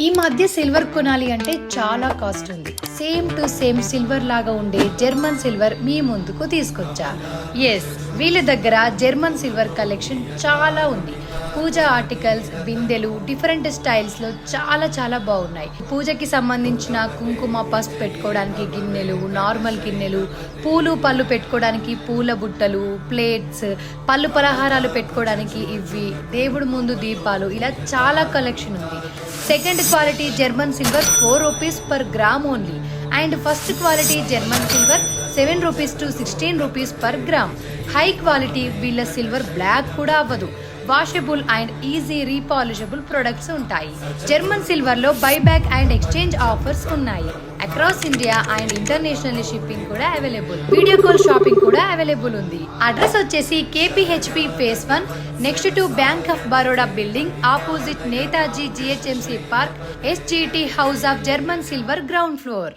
ఈ మధ్య సిల్వర్ కొనాలి అంటే చాలా కాస్ట్ ఉంది. సేమ్ టు సేమ్ సిల్వర్ లాగా ఉండే జర్మన్ సిల్వర్ మీ ముందుకు తీసుకొచ్చా. ఎస్, వీళ్ళ దగ్గర జర్మన్ సిల్వర్ కలెక్షన్ చాలా ఉంది. పూజ ఆర్టికల్స్, బిందెలు డిఫరెంట్ స్టైల్స్ లో చాలా బాగున్నాయి. పూజకి సంబంధించిన కుంకుమ, పసుపు పెట్టుకోవడానికి గిన్నెలు, నార్మల్ గిన్నెలు, పూలు పళ్ళు పెట్టుకోవడానికి పూల బుట్టలు, ప్లేట్స్, పళ్ళు పలహారాలు పెట్టుకోవడానికి ఇవి, దేవుడి ముందు దీపాలు, ఇలా చాలా కలెక్షన్ ఉంది. Second quality German silver 4 rupees per gram only. And first quality German silver 7 rupees to 16 rupees per gram. High quality వీళ్ళ సిల్వర్ బ్లాక్ కూడా అవ్వదు. Washable and easy repolishable products ఉంటాయి. జర్మన్ సిల్వర్ లో బైబ్యాక్ అండ్ ఎక్స్చేంజ్ ఆఫర్స్ ఉన్నాయి. Across India and international shipping కూడా available. Video call shopping కూడా available ఉంది. Address వచ్చేసి KPHP phase 1 next to bank of Baroda building, opposite Netaji GHMC park, SGT house of German silver, ground floor.